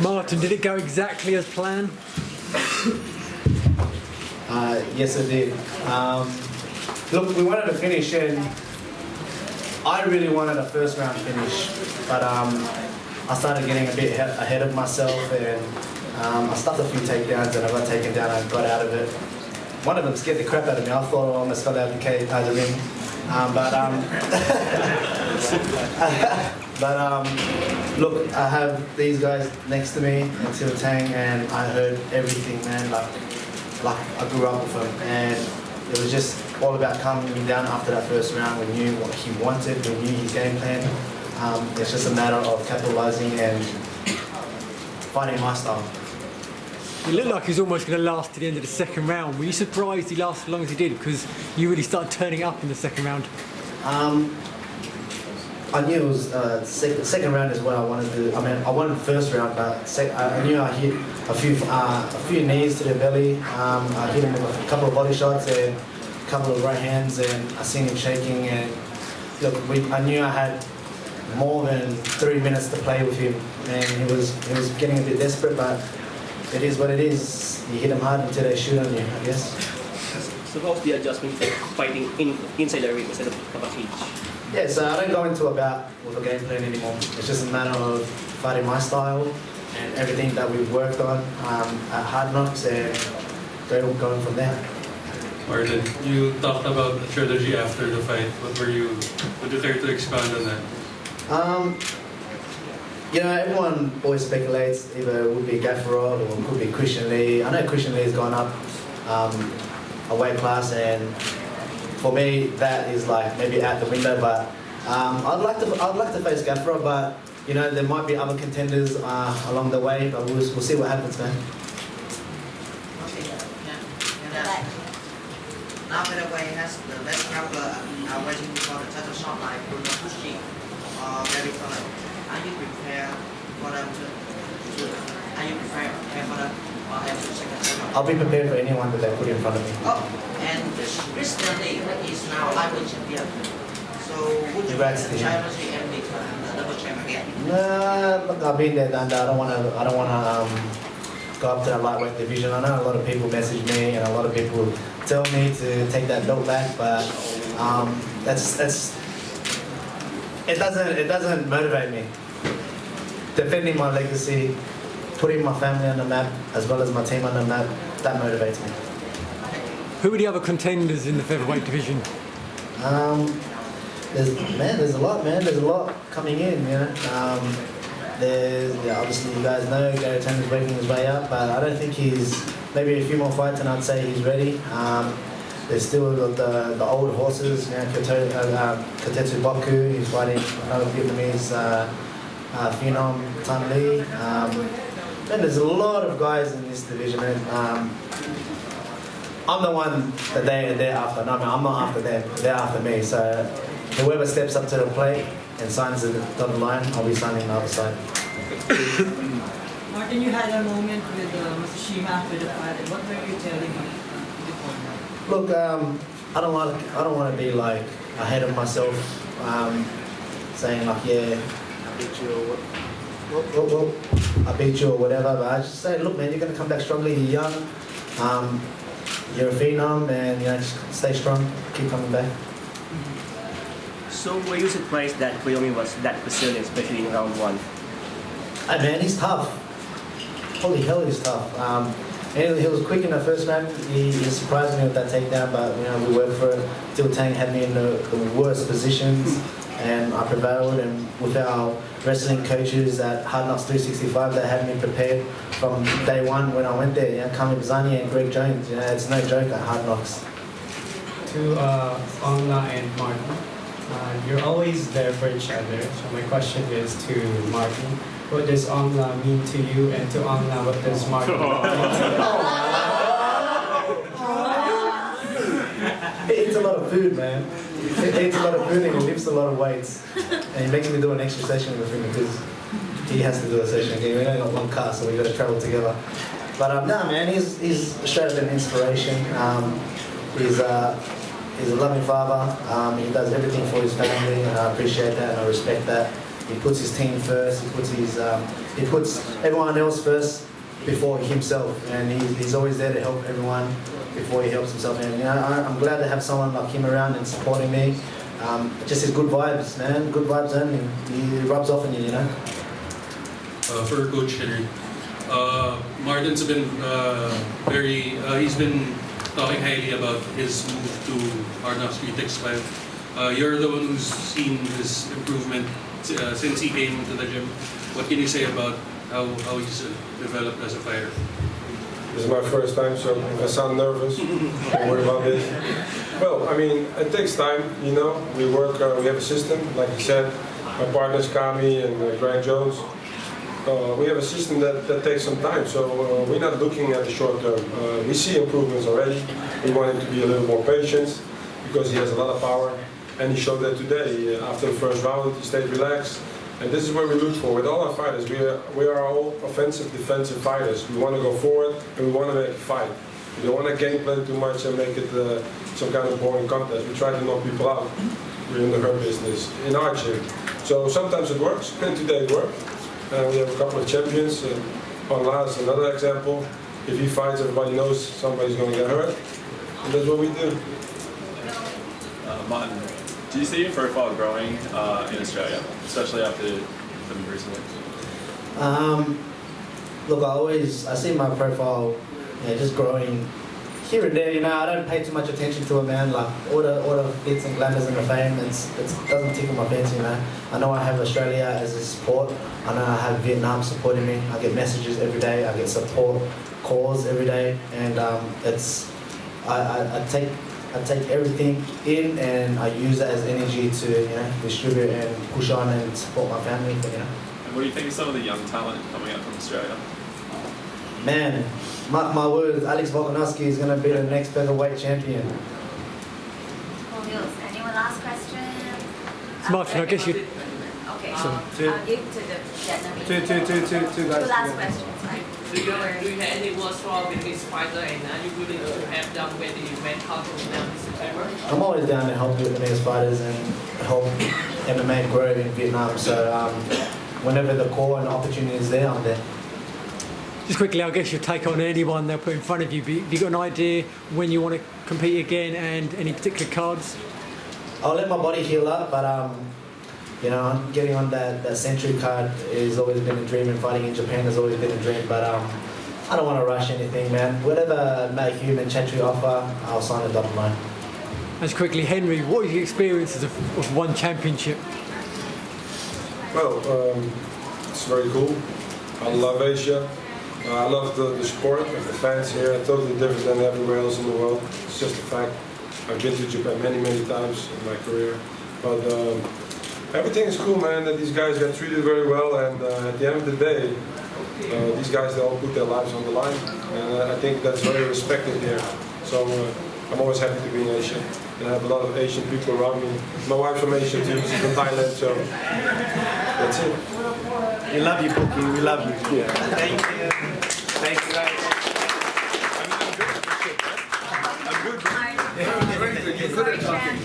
Martin, did it go exactly as planned? Yes, it did. Look, we wanted to finish, and I really wanted a first round finish, but I started getting a bit ahead of myself, and I stuffed a few takedowns, and I got taken down and got out of it. One of them scared the crap out of me. I thought I almost fell out of the ring. Look, I have these guys next to me in Situ-Asian, and I heard everything, man. Like I grew up with him, and it was just all about calming him down after that first round. We knew what he wanted, we knew his game plan. It's just a matter of capitalising and fighting my style. It looked like he was almost going to last to the end of the second round. Were you surprised he lasted as long as he did? Because you really started turning up in the second round. I knew it was second round is what I wanted to do. I mean, I wanted the first round, but I knew I hit a few knees to the belly. I hit him with a couple of body shots and a couple of right hands, and I seen him shaking. And look, I knew I had more than 3 minutes to play with him, and he was getting a bit desperate, but it is what it is. You hit them hard until they shoot on you, I guess. So how's the adjustment for fighting inside the ring instead of a cage? Yeah, so I don't go into a bout with a game plan anymore. It's just a matter of fighting my style and everything that we've worked on at Hard Knocks, and going from there. Martin, you talked about the trilogy after the fight. Would you care to expand on that? Everyone always speculates either it would be Gaffarod or it could be Christian Lee. I know Christian Lee has gone up a weight class, and for me that is like maybe out the window. But I'd like to face Gaffarod, but there might be other contenders along the way. But we'll see what happens, man. Now Featherweight has the best grappler waiting for the title shot like Bruno Pushki or Gary Fallon. Are you prepared for them to are you prepared for them or have to second title? I'll be prepared for anyone that they put in front of me. Oh, and Christian Lee is now lightweight champion. So would you like the championship and become the double champ again? Nah, look, I've been there, done that. I don't want to go up to the lightweight division. I know a lot of people message me, and a lot of people tell me to take that belt back, but it doesn't motivate me. Defending my legacy, putting my family on the map, as well as my team on the map, that motivates me. Who are the other contenders in the featherweight division? There's a lot, man. There's a lot coming in, obviously you guys know Gary Tanner's working his way up, but I don't think he's, maybe a few more fights and I'd say he's ready. There's still the old horses, Katetsu Boku, he's fighting another Vietnamese phenom, Tan Lee. And there's a lot of guys in this division, and I'm the one that they're after. No, I'm not after them, they're after me. So whoever steps up to the plate and signs the dotted line, I'll be signing the other side. Martin, you had a moment with Matsushima after the fight. What were you telling him before that? Look, I don't want to be like ahead of myself, saying like, yeah, I beat you, or I beat you or whatever. But I just say, look, man, you're gonna come back strongly. You're young, you're a phenom, and just stay strong, keep coming back. So were you surprised that Koyomi was that resilient, especially in round one? Hey man, he's tough. Holy hell, he's tough. He was quick in the first round. He surprised me with that takedown, but we worked for it. Situ-Asian had me in the worst positions, and I prevailed. And with our wrestling coaches at Hard Knocks 365, they had me prepared from day one when I went there. Kami Bazani and Greg Jones. It's no joke at Hard Knocks. To Aung La and Martin, you're always there for each other. So my question is to Martin. What does Aung La mean to you, and to Aung La, what does Martin mean to you? He eats a lot of food, man. He eats a lot of food and he lifts a lot of weights. And he makes me do an extra session with him because he has to do a session again. We only got one car, so we got to travel together. But no, man, he's straight up an inspiration. He's a loving father. He does everything for his family, and I appreciate that and I respect that. He puts his team first. He puts everyone else first before himself, and he's always there to help everyone before he helps himself. And I'm glad to have someone like him around and supporting me. Just his good vibes, man. Good vibes only. He rubs off on you, For Coach Henry, Martin's been he's been talking highly about his move to Hard Knocks 365. You're the one who's seen his improvement since he came to the gym. What can you say about how he's developed as a fighter? This is my first time, so I sound nervous. Don't worry about this. Well, I mean, it takes time, We work, we have a system, like you said. My partners, Kami and Greg Jones. We have a system that takes some time, so we're not looking at the short term. We see improvements already. We want him to be a little more patient because he has a lot of power, and he showed that today. After the first round, he stayed relaxed. And this is what we look for with all our fighters. We are all offensive, defensive fighters. We want to go forward and we want to make a fight. We don't want to game plan too much and make it some kind of boring contest. We try to knock people out. We're in the hurt business in our gym. So sometimes it works, and today it worked. We have a couple of champions. Aung La is another example. If he fights, everybody knows somebody's going to get hurt. And that's what we do. Martin, do you see your profile growing in Australia, especially after the move recently? Look, I see my profile just growing here and there. I don't pay too much attention to it, man. Like all the bits and glamours and the fame, it doesn't tickle my fancy, man. I know I have Australia as a support. I know I have Vietnam supporting me. I get messages every day. I get support calls every day, and I take everything in and I use it as energy to distribute and push on and support my family. And what do you think of some of the young talent coming out from Australia? Man, mark my words, Alex Volkanovski is going to be the next featherweight champion. Anyone last question? Martin, I guess you. Okay, So, I'll give to the Vietnamese. Two guys. Two last questions, right? Do you have any words for Vietnamese fighter, and are you willing to help them when the event comes now in September? I'm always down to help Vietnamese fighters and help MMA grow in Vietnam. So whenever the call and the opportunity is there, I'm there. Just quickly, I guess you take on anyone they'll put in front of you. Have you got an idea when you want to compete again and any particular cards? I'll let my body heal up, but getting on that century card has always been a dream, and fighting in Japan has always been a dream. But I don't want to rush anything, man. Whatever Mayhew and Chatri offer, I'll sign the dotted line. As quickly, Henry, what are your experiences of one championship? Well, it's very cool. I love Asia. I love the support of the fans here. Totally different than everywhere else in the world. It's just a fact. I've been to Japan many times in my career. But everything is cool, man. That these guys get treated very well, and at the end of the day, these guys, they all put their lives on the line, and I think that's very respected here. So I'm always happy to be in Asia, and I have a lot of Asian people around me. My wife's from Asia too, she's from Thailand, so that's it. We love you, Bookie. We love you. Yeah. Thank you. Thanks, guys. I'm good. You're good at talking.